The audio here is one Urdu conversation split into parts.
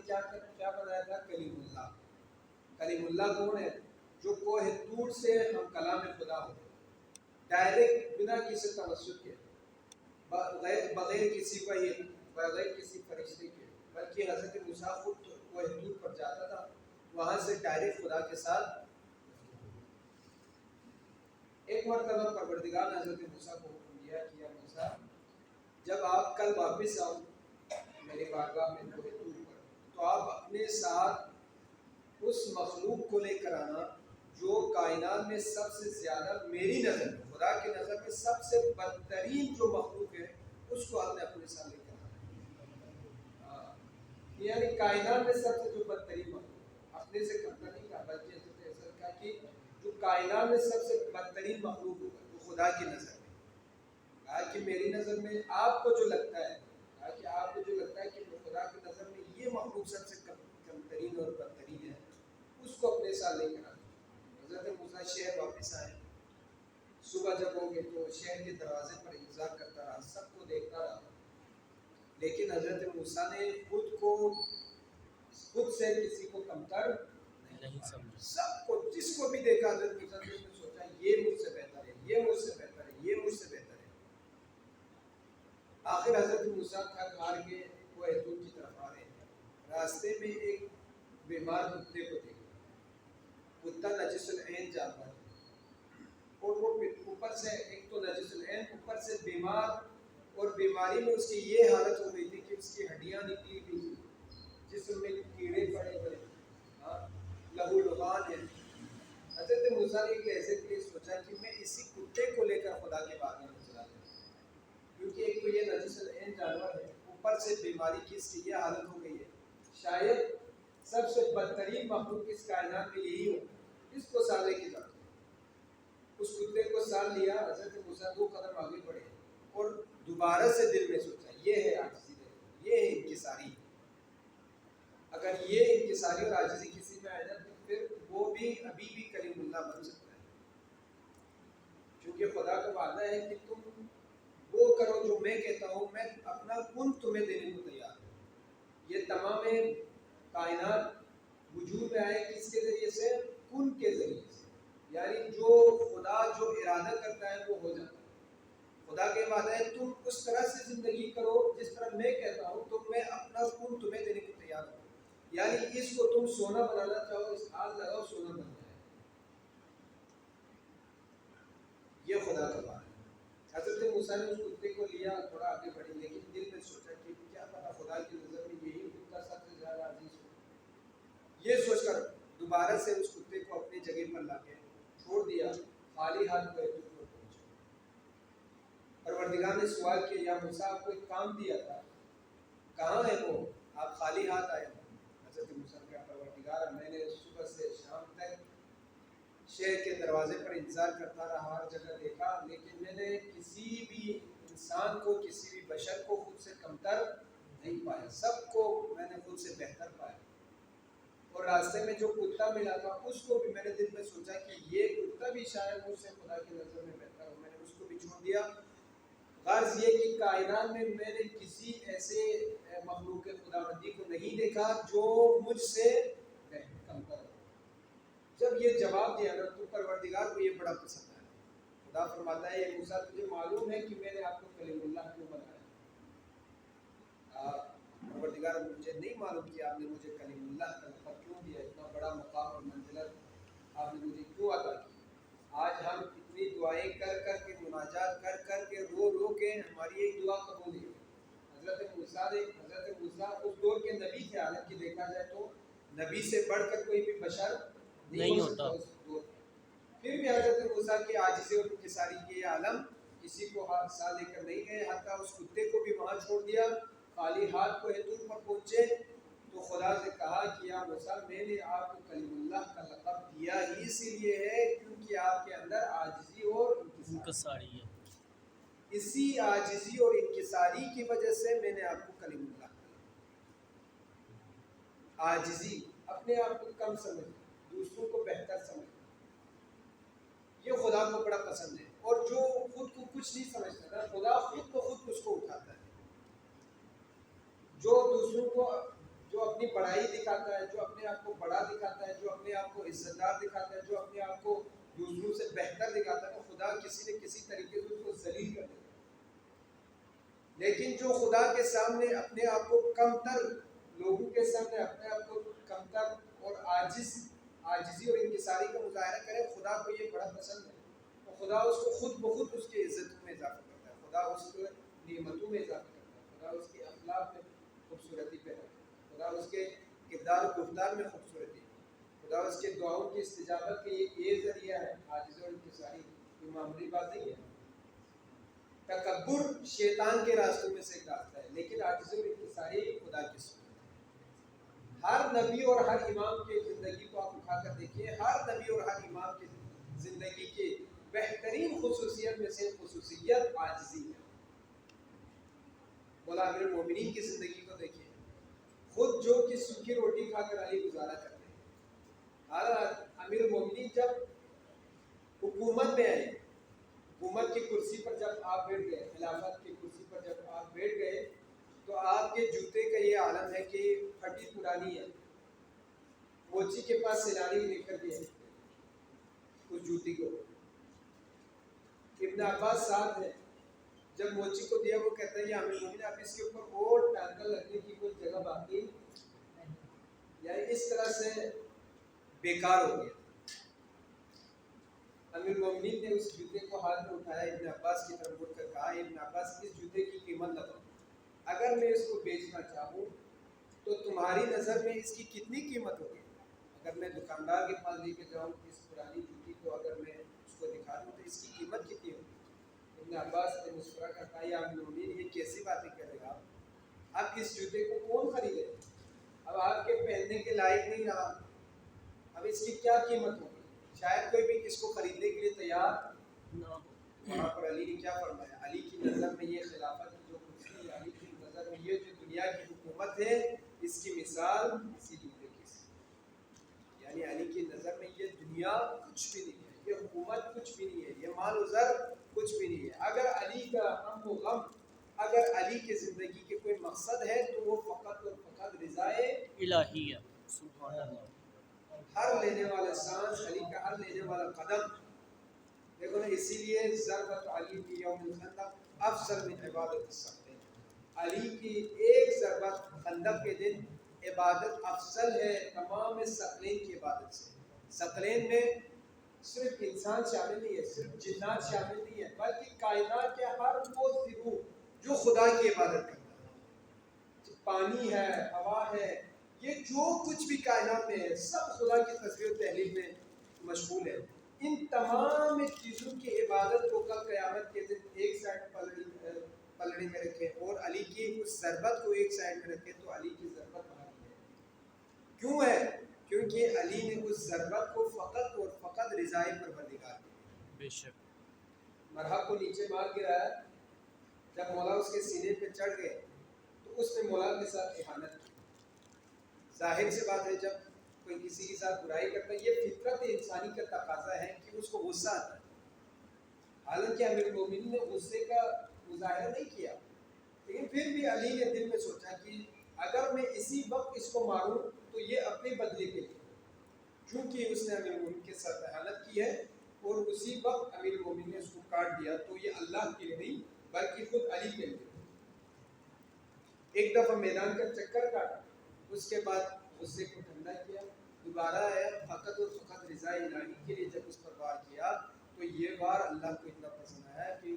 کیا بنایا تھا؟ کلیم اللہ۔ کلیم اللہ کون ہے؟ جو کوہ طور سے ہم کلام خدا ہوتے ہیں، ڈائریکٹ بنا کسی توسط کے، بغیر کسی وحی، بغیر کسی فرشتے کے، بلکہ حضرت موسیٰ خود کوہ طور پر جاتا تھا، وہاں سے ڈائریکٹ خدا کے ساتھ۔ ایک مرتبہ پروردگار نے حضرت موسیٰ کو حکم دیا کہ یا موسیٰ، جب آپ کل واپس آؤ میرے بارگاہ میں کوہ طور پر، تو آپ اپنے ساتھ اس مخلوق کو لے کر آنا جو کائنات میں سب سے زیادہ میری نظر میں، خدا کی نظر میں سب سے بدترین جو مخلوق ہے اس کو آپ نے اپنے ساتھ لے کر آنا۔ یعنی کائنات میں سب سے جو بدترین مخلوق، اپنے سے کمتر نہیں کہا بلکہ حضرت کہا کہ جو کائنات میں سب سے بدترین مخلوق ہوگا وہ خدا کی نظر میں، کہا کہ میری نظر میں آپ کو جو لگتا ہے، کہا کہ آپ کو جو لگتا ہے کہ خدا کی نظر میں یہ مخلوق سب سے کمترین اور بدترین ہے، اس کو اپنے ساتھ لے کر آنا۔ حضرت موسیٰ شہر واپس آئے، صبح جب ہو گئے تو شہر کے دروازے پر انتظار کرتا رہا، سب کو دیکھتا رہا، لیکن حضرت موسیٰ نے خود سے کسی کو کمتر نہیں سمجھا۔ سب کو، جس کو بھی دیکھا حضرت موسیٰ نے سوچا یہ مجھ سے بہتر ہے، یہ مجھ سے بہتر ہے، یہ مجھ سے بہتر ہے۔ آخر حضرت موسیٰ تھک ہار کے کوہ طور کی طرف آ رہے ہیں، راستے میں ایک بیمار کتے کو دیکھا۔ کتا نجس العین جانور ہے، اور وہ اوپر سے ایک تو نجس العین، اوپر سے بیمار، اور بیماری میں اس کی یہ حالت ہو گئی تھی کہ اس کی ہڈیاں نکلی ہوئی تھی، جسم میں کیڑے پڑے ہوئے، لہو لعاب ہے۔ حضرت موسیٰ نے ایک لحظے کے لیے سوچا کہ میں اسی کتے کو لے کر خدا کے بارگاہ میں چلا جاؤں، کیونکہ ایک تو یہ نجس العین جانور ہے، اوپر سے بیماری کی اس کی یہ حالت ہو گئی ہے، شاید سب سے بدترین مخلوق اس کائنات میں یہی ہو، اس کو ساتھ لے کے جاتا۔ اس کتے کو ساتھ لیا، حضرت موسیٰ 2 قدم آگے بڑھے اور دوبارہ سے دل میں سوچا یہ ہے عاجزی، یہ ہے انکساری۔ اگر یہ انکساری اور عاجزی کسی میں آ جائے تو پھر وہ بھی ابھی بھی کلیم اللہ بن سکتا ہے، کیونکہ خدا کا وعدہ ہے کہ تم وہ کرو جو میں کہتا ہوں، میں اپنا کن تمہیں دینے کو تیار ہوں۔ یہ تمام کائنات وجود میں آئے کس کے ذریعے سے؟ کن کے ذریعے سے، یعنی جو خدا جو ارادہ کرتا ہے وہ ہو جاتا ہے۔ خدا کے وعدہ ہے تم اس طرح سے زندگی کرو جس طرح میں کہتا ہوں، تو میں اپنا کن تمہیں دینے کو تیار ہوں۔ یعنی اس کو تم سونا بنانا چاہو، اس ہاتھ لگاؤ سونا بن جائے، یہ خدا کا وعدہ ہے۔ حضرت موسیٰ نے اس کتے کو لیا، تھوڑا آگے بڑھے، لیکن دل میں سوچا کہ کیا پتا خدا کی نظر میں یہی کتا سب سے زیادہ عزیز ہو۔ یہ سوچ کر دوبارہ سے اس کتے کو اپنی جگہ پر لا کے چھوڑ دیا، خالی ہاتھ کوہ طور پر پہنچا۔ پروردگار نے سوال کیا یا موسیٰ آپ کو ایک کام دیا تھا، کہاں ہے وہ؟ آپ خالی ہاتھ آئے ہو۔ حضرت موسیٰ نے کہا پروردگار میں نے صبح سے شام تک شہر کے دروازے پر انتظار کرتا رہا، ہر جگہ دیکھا، لیکن میں نے کسی بھی انسان کو، کسی بھی بشر کو خود سے کمتر نہیں پایا، سب کو میں نے خود سے بہتر پایا۔ اور راستے میں جو کتا ملا تھا اس کو بھی میں نے دل میں سوچا کہ یہ کتا بھی شاید مجھ سے خدا کی نظر میں بہتر ہو، میں نے اس کو بھی چھوڑ دیا۔ غرض یہ کہ کائنات میں میں نے کسی ایسے مخلوق خداوندی کو نہیں دیکھا جو مجھ سے کمتر ہو۔ جب یہ جواب دیا نا تو پروردگار کو یہ بڑا پسند آیا۔ خدا فرماتا ہے یہ موسیٰ تجھے معلوم ہے کہ میں نے آپ کو کلیم اللہ کیوں بنایا؟ پروردگار مجھے نہیں معلوم کہ آپ نے مجھے کلیم اللہ کا لقب کیوں دیا، اتنا بڑا مقام اور منزلت آپ نے مجھے کیوں عطا کی۔ آج ہم اتنی دعائیں کر کر کے، مناجات کر کر کے، رو رو کے ہماری ایک دعا قبول نہیں ہوئی۔ حضرت موسیٰ اس دور کے نبی تھے، حالانکہ دیکھا جائے تو نبی سے بڑھ کر کوئی بھی بشر نہیں ہوتا اس دور میں، پھر بھی حضرت موسیٰ کی عاجزی اور انکساری کی عالم کسی کو ہاتھ ساتھ لے کر نہیں گئے، حتیٰ اس کتے کو بھی وہاں چھوڑ دیا، خالی ہاتھ کوہ طور پر پہنچے تو خدا سے کہا کہ یا موسیٰ میں نے آپ کو کلیم اللہ کا لقب دیا ہی اسی لیے ہے کیونکہ آپ کے اندر عاجزی اور انکساری ہے، اسی عاجزی اور انکساری کی وجہ سے میں نے آپ کو کلیم اللہ کا لقب۔ عاجزی، اپنے آپ کو کم سمجھنا، دوسروں کو بہتر سمجھنا، یہ خدا کو بڑا پسند ہے۔ اور جو خود کو کچھ نہیں سمجھتا نا، خدا خود کو اس کو اٹھاتا ہے۔ جو جو اپنی بڑائی دکھاتا ہے، جو اپنے آپ کو بڑا دکھاتا ہے، جو اپنے آپ کو عزت دار دکھاتا ہے، جو اپنے آپ کو دوسروں سے بہتر دکھاتا ہے، تو خدا کسی نہ کسی طریقے سے اس کو ذلیل کر دیتا ہے۔ لیکن جو خدا کے سامنے اپنے آپ کو کم تر، لوگوں کے سامنے اپنے آپ کو کم تر اور عاجزی اور انکساری کا مظاہرہ کرے، خدا کو یہ بڑا پسند ہے۔ تو خدا اس کو خود بخود اس کی عزتوں میں اضافہ کرتا ہے، خدا اس کو نعمتوں میں اضافہ کرتا ہے، خدا اس کے اخلاق میں خوبصورتی پیدا کرتا ہے، خدا اس کے کردار و گفتار میں خوبصورتی، خدا اس کے دعاؤں کی استجابت کے یہ ذریعہ ہے۔ عاجزی اور انکساری یہ معمولی بات نہیں ہے۔ تکبر شیطان کے راستوں میں سے ایک راستہ ہے، لیکن عاجزی اور انکساری خدا کی سنت ہے۔ ہر نبی اور ہر امام کی زندگی کو آپ اٹھا کر دیکھیے، ہر نبی اور ہر امام کی زندگی کی بہترین خصوصیت میں سے خصوصیت عاجزی ہے۔ مولا امیر المومنین کی زندگی کو دیکھیے، خود جو کہ سوکھی روٹی کھا کر علی گزارا کرتے ہیں۔ امیر المومنین جب حکومت میں آئے، حکومت کی کرسی پر جب آپ بیٹھ گئے، خلافت کی کرسی پر جب آپ بیٹھ گئے، تو آپ کے جوتے کا یہ عالم ہے کہ پھٹی پرانی ہے، موچی کے پاس سیلانی نکل گئے اس جوتی کو۔ ابن عباس ساتھ ہے، جب موچی کو دیا وہ کہتا ہے یہ امیر المومنین اب اس کے اوپر اور ٹانکا لگنے کی کوئی جگہ باقی نہیں، یعنی اس طرح سے بیکار ہو گیا۔ امیر المومنین نے اس جوتے کو ہاتھ میں اٹھایا، ابن عباس کی طرف مڑ کر کہا ابن عباس اس جوتے کی قیمت لگاؤ، اگر میں اس کو بیچنا چاہوں تو تمہاری نظر میں اس کی کتنی قیمت ہوگی؟ اگر میں دکاندار کے پاس لے کے جاؤں اس پرانی جوتی کو، اگر میں اس کو دکھا دوں تو اس کی قیمت کتنی ہوگی؟ ابن عباس نے مسکرا کر کہا یا امیر المومنین یہ کیسی باتیں کر رہے آپ؟ اب اس جوتے کو کون خریدے؟ اب آپ کے پہننے کے لائق نہیں رہا، اب اس کی کیا قیمت ہوگی؟ شاید کوئی بھی اس کو خریدنے کے لیے تیار نہ ہو۔ وہاں پر علی نے کیا فرمایا؟ علی کی نظر میں یہ خلافت کی جو کرسی ہے، علی کی نظر میں یہ جو دنیا کی حکومت ہے، اس کی مثال اسی جوتے کی ہے۔ یعنی علی کی نظر میں یہ دنیا کچھ بھی نہیں ہے، یہ حکومت کچھ بھی نہیں ہے، یہ مال و زر کچھ بھی نہیں ہے۔ اگر علی کا غم و غم، اگر علی کی زندگی کے کوئی مقصد ہے تو وہ فقط اور فقط رضائے الہی ہے۔ سبحان اللہ۔ ہر لینے والا سانس، علی کا ہر لینے والا قدم، دیکھو نا، اسی لیے ضربت علی کی یوم الخندق افضل من عبادت الثقلین، علی کی ایک ضربت خندق کے دن عبادت افضل ہے تمام ثقلین کی عبادت سے۔ ثقلین میں صرف انسان شامل نہیں ہے، صرف جنات شامل نہیں ہے، بلکہ کائنات کے ہر وہ ضرور جو خدا کی عبادت کرتا ہے، پانی ہے، ہوا ہے، یہ جو کچھ بھی کائنات میں ہے سب خدا کی تصویر و تحلیل میں مشغول ہے۔ ان تمام چیزوں کی عبادت کو کل قیامت کے دن ایک سائڈ پلڑی میں رکھیں اور علی کی اس ضربت کو ایک سائڈ میں رکھیں تو علی کی ضربت بڑھتی ہے۔ کیوں ہے؟ کیونکہ علی نے اس ضربت کو فقط اور فقط رضائے پروردگار کی، بے شک مرحب کو نیچے مار گرایا، جب مولا اس کے سینے پہ چڑھ گئے تو اس نے مولا کے ساتھ احانت کی۔ ظاہر سی بات ہے جب کوئی کسی کے ساتھ برائی کرتا ہے، یہ فطرت انسانی کا تقاضا ہے کہ اس کو غصہ آتا ہے۔ حالانکہ امیر المومنین نے غصے کا مظاہرہ نہیں کیا، لیکن پھر بھی علی نے دل میں سوچا کہ اگر میں اسی وقت اس کو ماروں تو یہ اپنے بدلے کے لیے، چونکہ اس نے امیر المومنین کے ساتھ احانت کی ہے اور اسی وقت امیر المومنین نے اس کو کاٹ دیا، تو یہ اللہ کے لیے نہیں بلکہ خود علی کے لیے۔ ایک دفعہ میدان کا چکر کاٹا، اس کے بعد غصے کو ٹھنڈا کیا، دوبارہ آیا، فقط اور فقط رضا الہی کے لیے جب اس پر وار کیا تو یہ وار اللہ کو اتنا پسند آیا کہ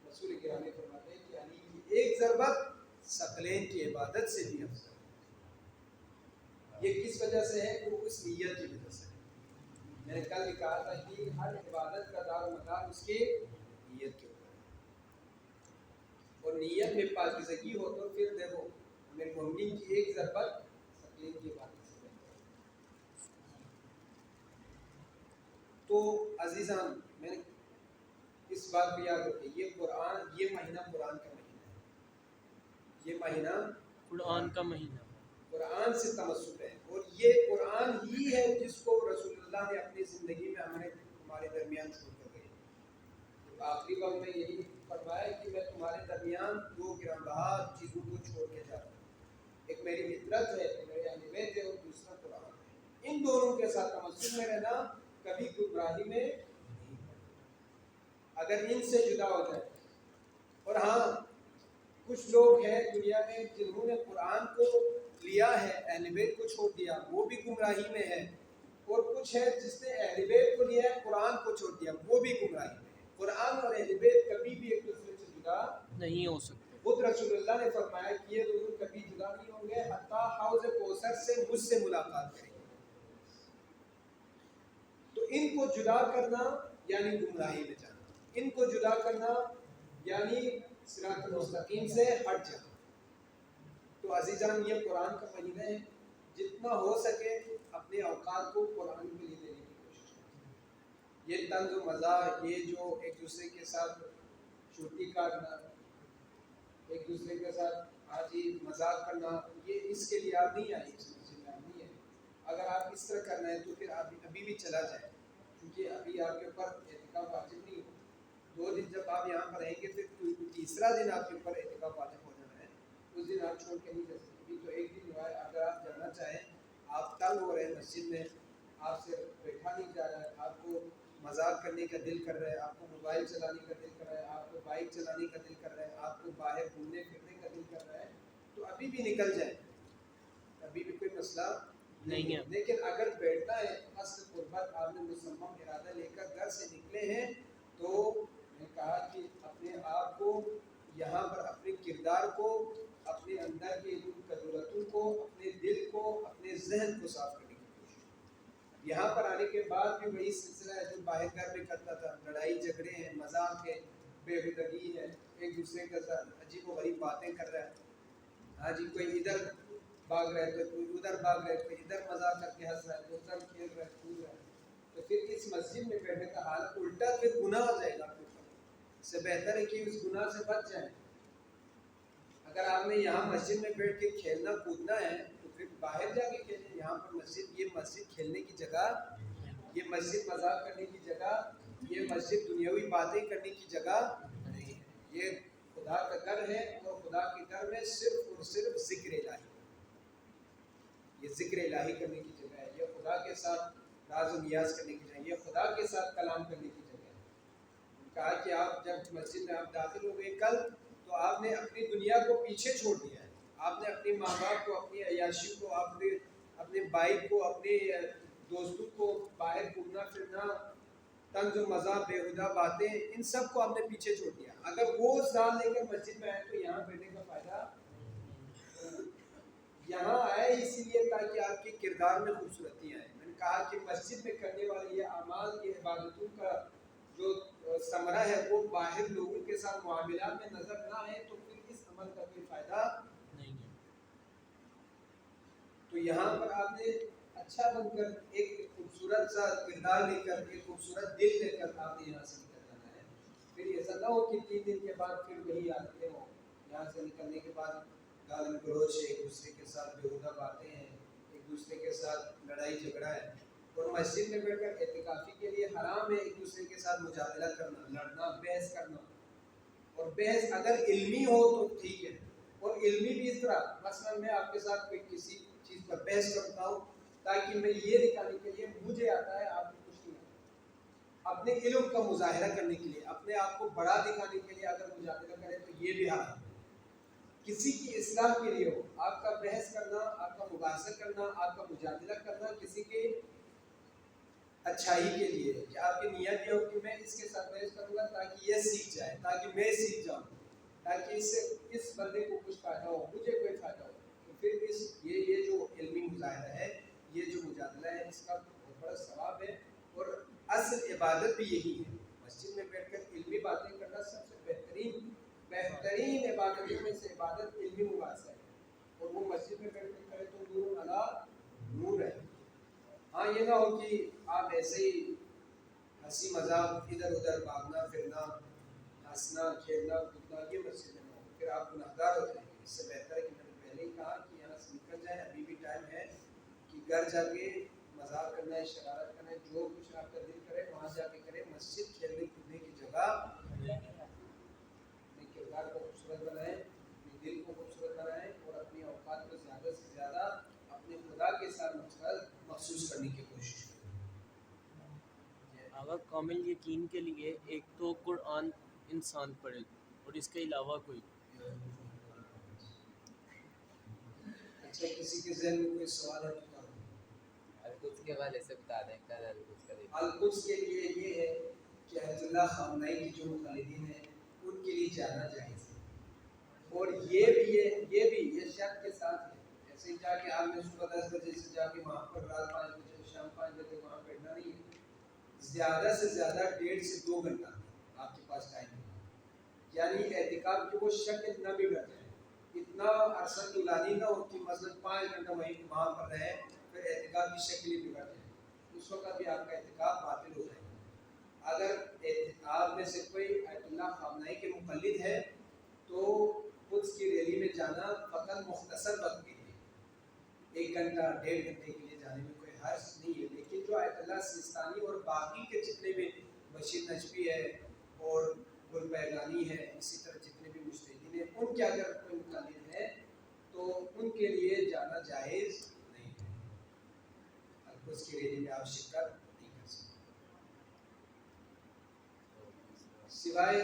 رسول گرامی فرماتے ہیں کہ علی کی ایک ضربت ثقلین کی عبادت سے بھی افضل ہے۔ یہ کس وجہ سے ہے؟ وہ اس نیت کی وجہ سے ہے۔ میں نے کل بھی کہا تھا کہ ہر عبادت کا دار و مدار اس کی نیت کے اوپر ہے، اور نیت میں پاکیزگی ہو تو پھر دیکھو امیر المومنین کی ایک ضربت ثقلین کی عبادت سے بہتر ہے۔ تو عزیزان، میں نے اس بات کو یاد رکھیں، یہ قرآن، یہ مہینہ قرآن کا مہینہ ہے، یہ مہینہ قرآن کا مہینہ، قرآن سے تمسک ہے، اور یہ قرآن ہی ہے جس کو رسول اللہ نے اپنی زندگی میں ہمارے درمیان چھوڑ کر گئے۔ آخری وقت میں یہی فرمایا کہ میں تمہارے درمیان دو گرانبہا چیزوں کو چھوڑ کے جا رہا ہوں، ایک میری فطرت ہے، میرے ان دونوں کے ساتھ تمسک میں رہنا، کبھی گمراہی میں اگر ان سے جدا ہو جائے. اور ہاں کچھ لوگ ہیں دنیا میں جنہوں نے قرآن کو لیا ہے، اہل بیت کو چھوڑ دیا، وہ بھی گمراہی میں ہے. اور کچھ ہے جس نے اہل بیت کو لیا ہے، قرآن کو چھوڑ دیا، وہ بھی گمراہی میں ہے. قرآن اور اہل بیت کبھی بھی ایک دوسرے سے جدا نہیں ہو سکتے. خود رسول اللہ نے فرمایا کہ یہ دونوں کبھی جدا نہیں ہوں گے حتیٰ حوض کوثر سے مجھ سے ملاقات کریں گے. تو ان کو جدا کرنا یعنی گمراہی میں جانا، ان کو جدا کرنا یعنی صراط المستقیم سے ہٹ جانا. تو عزیزان یہ قرآن کا مہینہ ہے، جتنا ہو سکے اپنے اوقات کو قرآن کے لیے دینے کی کوشش کریں. یہ طنز و مزاح، یہ جو ایک دوسرے کے ساتھ چھٹی کاٹنا، ایک دوسرے کے ساتھ حاجی مذاق کرنا، یہ اس کے لیے آپ نہیں آئے، اس مسجد میں آپ نہیں آئے. اگر آپ اس طرح کرنا ہے تو پھر آپ ابھی بھی چلا جائیں، کیونکہ ابھی آپ کے اوپر اعتکاف واجب نہیں ہو. 2 دن جب آپ یہاں پر رہیں گے پھر تیسرا دن آپ کے اوپر اعتکاف واجب ہو جانا ہے، اس دن آپ چھوڑ کے نہیں جا سکتے. ابھی تو ایک دن ہوا ہے، اگر آپ جانا چاہیں، آپ تنگ ہو رہے ہیں مسجد میں، آپ سے بیٹھا نہیں جا رہا ہے، آپ کو مذاق کرنے کا دل کر رہا ہے، آپ کو موبائل چلانے کا دل کر رہا ہے، آپ کو بائک چلانے کا دل کر رہا ہے، آپ کو باہر گھومنے پھرنے کا دل کر رہا ہے، تو ابھی بھی نکل جائیں، ابھی بھی کوئی مسئلہ نہیں ہے. لیکن اگر بیٹھنا ہے اصل قربت، آپ نے مصمم ارادہ لے کر گھر سے نکلے ہیں، تو میں کہا کہ اپنے آپ کو یہاں پر، اپنے کردار کو، اپنے اندر کی ضرورتوں کو، اپنے دل کو، اپنے ذہن کو صاف کرنے کی کوشش. یہاں پر آنے کے بعد بھی وہی سلسلہ ہے جو باہر گھر میں کرتا تھا. لڑائی جھگڑے ہیں، مذاق ہے، بےہودگی ہے، ایک دوسرے کے ساتھ عجیب و غریب باتیں کر رہا ہے. ہاں جی، کوئی ادھر بھاگ رہا ہے تو کوئی ادھر بھاگ رہا ہے، کوئی ادھر مذاق کر کے ہنس رہا ہے، کوئی ادھر کھیل رہا ہے، کود رہا ہے. تو پھر اس مسجد میں بیٹھنے کا حال الٹا پھر گناہ ہو جائے گا آپ کے اوپر. اس سے بہتر ہے کہ اس گناہ سے بچ جائیں. اگر آپ نے یہاں مسجد میں بیٹھ کے کھیلنا کودنا ہے تو پھر باہر جا کے کھیلیں. یہاں پر مسجد، یہ مسجد کھیلنے کی جگہ، یہ مسجد مذاق کرنے کی جگہ، یہ مسجد دنیاوی باتیں کرنے کی جگہ نہیں ہے. یہ خدا کا گھر ہے، اور خدا کے گھر میں صرف اور صرف ذکر الہی، یہ ذکر الہی کرنے کی جگہ ہے. یہ خدا کے ساتھ راز و نیاز کرنے کی جگہ ہے، یہ خدا کے ساتھ کلام کرنے کی جگہ ہے. کہا کہ آپ جب مسجد میں آپ داخل ہو گئے کل، تو آپ نے اپنی دنیا کو پیچھے چھوڑ دیا ہے. آپ نے اپنے ماں باپ کو، اپنی عیاشی کو، اپنے بائک کو، اپنے دوستوں کو، باہر گھومنا پھرنا، طنز و مزاح، بےہودہ باتیں، ان سب کو آپ نے پیچھے چھوڑ دیا. اگر وہ سال لے کر مسجد میں آئے تو یہاں بیٹھنے کا فائدہ. یہاں آئے اسی لیے تاکہ آپ کے کردار میں خوبصورتی آئے. میں نے کہا کہ مسجد میں کرنے والے یہ اعمال، یہ عبادتوں کا جو ثمرہ ہے وہ باہر لوگوں کے ساتھ معاملات میں نظر نہ آئے تو پھر اس عمل کا کوئی فائدہ نہیں ہے. تو یہاں پر آپ نے اچھا بن کر، ایک خوبصورت سا کردار لے کر، ایک خوبصورت دل لے کر آپ نے یہاں سے نکل جانا ہے. پھر ایسا نہ ہو کہ 3 دن کے بعد پھر وہی عادتیں ہوں. یہاں سے نکلنے کے بعد گالی گلوچ ہے، ایک دوسرے کے ساتھ بےہودہ باتیں ہیں، ایک دوسرے کے ساتھ لڑائی جھگڑا ہے. اور مسجد میں بیٹھ کر اعتکافی کے لیے حرام ہے ایک دوسرے کے ساتھ مجادلہ کرنا، لڑنا، بحث کرنا. اور بحث اگر علمی ہو تو ٹھیک ہے، اور علمی بھی اس طرح، مثلا میں آپ کے ساتھ کوئی کسی چیز پر بحث کرتا ہوں تاکہ میں یہ دکھانے کے لیے مجھے آتا ہے، آپ کو کچھ نہیں آتا. اپنے علم کا مظاہرہ کرنے کے لیے، اپنے آپ کو بڑا دکھانے کے لیے اگر مجادلہ کرے تو یہ بھی حرام ہے. کسی کی اصلاح کے لیے ہو، آپ کا بحث کرنا، آپ کا مباحثہ کرنا، آپ کا مجادلہ کرنا کسی کے اچھائی کے لیے، کہ آپ کی نیت یہ ہو کہ میں اس کے ساتھ بحث کروں گا تاکہ یہ سیکھ جائے، تاکہ میں سیکھ جاؤں، تاکہ اس سے اس بندے کو کچھ فائدہ ہو، مجھے کوئی فائدہ ہو. تو پھر یہ جو علمی مظاہرہ ہے، یہ جو مجادلہ ہے، اس کا بہت بڑا ثواب ہے. اور اصل عبادت بھی یہی ہے. مسجد میں بیٹھ کر علمی باتیں کرنا سب سے بہترین عبادتوں میں سے عبادت علمی مباحثہ ہے. اور وہ مسجد میں بیٹھ کر کرے تو نور علی نور ہے. ہاں یہ نہ ہو کہ آپ ایسے ہی ہنسی مذاق، ادھر ادھر بھاگنا پھرنا، ہنسنا کھیلنا کودنا، یہ مسجد میں نہ ہو، پھر آپ گناہگار ہو جائیں گے. اس سے بہتر ہے کہ میں نے پہلے ہی کہا کہ یہاں سے نکل جائیں. ابھی بھی ٹائم ہے کہ گھر جا کے مذاق کرنا ہے، شرارت کرنا ہے، جو کچھ آپ کا دل کرے وہاں جا کے کرے. مسجد کھیلنے کودنے کی جگہ. اپنے کردار کو خوبصورت بنائیں، اپنے دل کو خوبصورت بنائیں، اور اپنے اوقات کو زیادہ سے زیادہ اپنے خدا کے ساتھ مخصوص کرنے علاوہ کامل یقین کے لیے ایک تو قرآن انسان پڑھے اور اس کے علاوہ کوئی. اچھا کسی کے ذہن میں کوئی سوال ہے تو القدس کے حوالے سے بتا دیں. کل القدس کا دیکھیں. القدس کے لیے یہ ہے کہ آیت اللہ خامنہئی کی جو مخالفین ہیں ان کے لیے جانا جائز ہے، اور یہ بھی یہ شرط کے ساتھ ہے. ایسے جا کے آپ نے صبح 10 بجے سے جا کے وہاں پر رات 5 بجے شام 5 بجے وہاں بیٹھنا نہیں ہے. زیادہ سے زیادہ 1.5 سے 2 گھنٹہ آپ کے پاس ٹائم ہے، یعنی اعتکاف کی وہ شکل نہ بگڑ جائے، اتنا عرصہ طولانی نہ ہو کہ مثلا 5 گھنٹہ وہاں پر رہے پھر اعتکاف کی شکل ہی بگڑ جائے، اس وقت بھی آپ کا اعتکاف باطل ہو جائے گا. اگر آپ میں سے کوئی آیت اللہ خامنہئی کے مقلد ہے تو قدس کی ریلی میں جانا فقط مختصر وقت کے لیے 1 گھنٹہ 1.5 گھنٹے کے لیے جانے میں کوئی حرج نہیں ہے. لیکن جو آیت اللہ سیستانی اور باقی کے جتنے بھی بشیر نجفی ہے اور گل بیگانی ہے، اسی طرح جتنے بھی مجتہدین ہیں، ان کے اگر کوئی مقلد ہے تو ان کے لیے جانا جائز نہیں ہے. القدس کی ریلی میں آپ شرکت نہیں کر سکتے، سوائے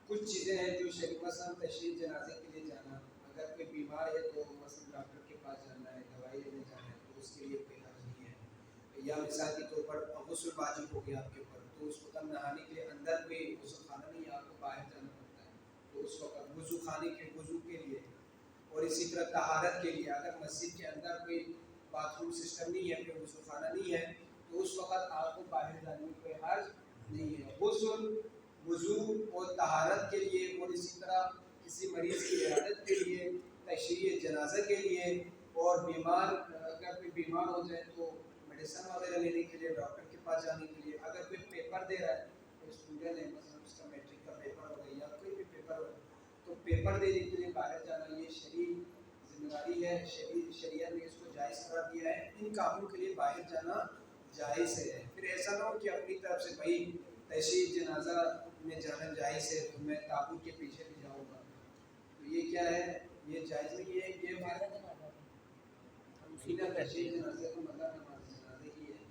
کچھ چیزیں ہیں جو شریف مثلا تشریح جنازے کے لیے جانا. اگر کوئی بیمار ہے تو مثلا ڈاکٹر کے پاس جانا ہے، دوائی لینے جانا ہے تو اس کے لیے کوئی حرج نہیں ہے. یا مثال کے طور پر غسل واجب ہو گیا آپ کے اوپر تو اس وقت نہانے کے لیے اندر کوئی غسل خانہ نہیں ہے، آپ کو باہر جانا پڑتا ہے، تو اس وقت وضو خانے کے وضو کے لیے اور اسی طرح طہارت کے لیے اگر مسجد کے اندر کوئی باتھ روم سسٹم نہیں ہے، کوئی وضو خانہ نہیں ہے تو اس وقت آپ کو باہر جانے میں کوئی حرج نہیں ہے. غسل وضو اور طہارت کے لیے اور اسی طرح کسی مریض کی عیادت کے لیے، تشریح جنازہ کے لیے، اور بیمار اگر کوئی بیمار ہو جائے تو میڈیسن وغیرہ لینے کے لیے، ڈاکٹر کے پاس جانے کے لیے. اگر کوئی پیپر دے رہا ہے، کوئی اسٹوڈنٹ ہے مثلا اس کا میٹرک کا پیپر ہو گیا یا کوئی بھی پیپر ہو تو پیپر دینے کے لیے باہر جانا یہ شرعی ذمہ داری ہے. شریعت نے اس کو جائز قرار دیا ہے. ان کاموں کے لیے باہر جانا جائز ہے. پھر ایسا نہ ہو کہ اپنی طرف سے بھائی تشریح جنازہ میں جانا جائز ہے تو میں تابوت کے پیچھے بھی جاؤں گا، تو یہ کیا ہے، یہ جائز نہیں ہے. یہ پھر تشریح جنازے کا مطلب نماز جنازے کی ہے،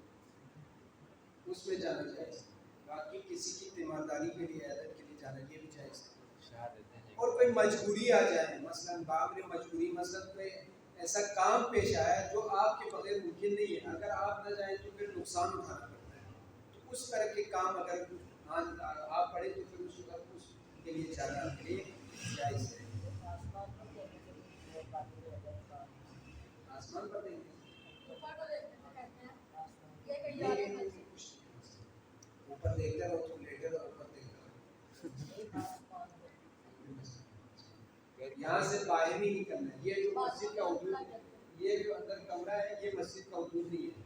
اس میں جانا جائز ہے. باقی کسی کی تیمارداری کے لیے، عیادت کے لیے جانا یہ بھی جائز ہے. اور کوئی مجبوری آ جائے، مثلا باپ نے مجبوری، مثلا کوئی ایسا کام پیش آیا جو آپ کے بغیر ممکن نہیں ہے، اگر آپ نہ جائیں تو پھر نقصان اٹھانا پڑتا ہے، تو اس طرح کے کام اگر آپ پڑھیں تو پھر اس وقت اس کے لیے جانا آپ کے لیے جائز ہے. آسمان پر نہیں اوپر دیکھتے رہو تو لیٹے رہو، اوپر دیکھتے رہو. یہاں سے باہر ہی نکلنا ہے. یہ جو مسجد کا حدود، یہ جو اندر کمرہ ہے یہ مسجد کا حدود نہیں ہے.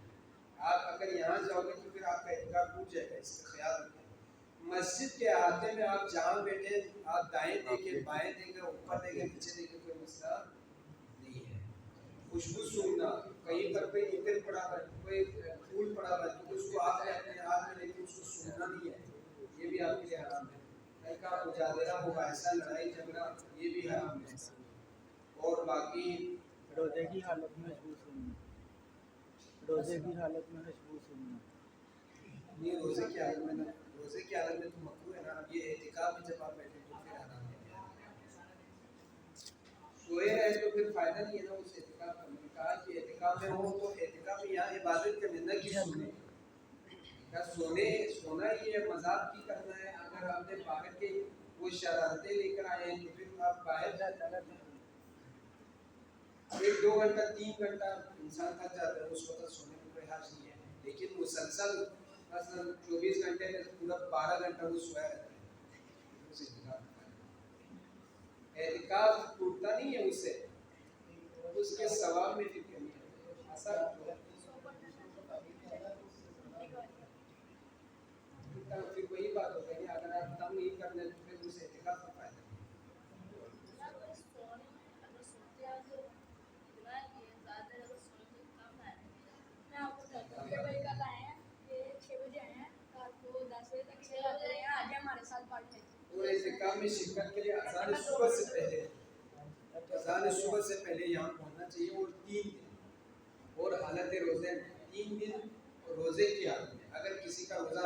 آپ اگر یہاں جاؤ گے تو پھر آپ کا اعتکاف ٹوٹ جائے گا، اس کا خیال رکھیں. مسجد کے احاطے میں آپ جہاں بیٹھے، آپ دائیں دیکھیں بائیں دیکھیں اوپر دیکھیں نیچے دیکھیں، کوئی مسئلہ نہیں ہے. خوشبو سونگنا، کہیں پر کوئی عطر پڑا ہوا ہے، کوئی پھول پڑا ہوا ہے تو اس کو آپ نے اپنے ہاتھ میں لے کے اس کو سونگنا نہیں ہے، یہ بھی آپ کے لیے حرام ہے. کا مجادلہ مباحثہ لڑائی جھگڑا یہ بھی حرام ہے. اور باقی روزے کی حالت میں خوشبو سونگنا، روزے کی حالت میں خوشبو سونگنا نہیں، روزے کی حالت میں نہ، روزے کی حالت میں تو مکروہ ہے نا. اب یہ اعتکاف میں جب آپ بیٹھے تو پھر حرام ہے. سوئے رہے تو پھر فائدہ نہیں ہے نا اس اعتکاف کا. میں نے کہا کہ اعتکاف میں ہو تو اعتکاف میں یہاں عبادت کرنے نہ کہ سونے. سونا یہ مذاق کی کرنا ہے. اگر آپ نے باہر کے وہ شرارتیں لے کر آئے ہیں تو پھر آپ باہر جاتا ہے 1-2 گھنٹہ 3 گھنٹہ انسان تھک جاتا ہے، اس وقت سونے میں کوئی حرج نہیں ہے. لیکن مسلسل مثلا 24 گھنٹے میں پورا 12 گھنٹہ وہ سویا رہتا ہے، اس اعتکاف ٹوٹتا نہیں ہے اس سے، اس کے ثواب میں بھی کمی ہے. اثر پھر وہی بات ہو گئی، اگر آپ کم نہیں کر لیں تو پھر اس اعتکاف کا فائدہ نہیں. اور اعتکاف میں شرکت کے لیے اذان صبح سے پہلے، اذان صبح سے پہلے یہاں پہنچنا چاہیے. اور 3 دن اور حالت روزے میں 3 دن روزے کی حالت میں اگر کسی کا روزہ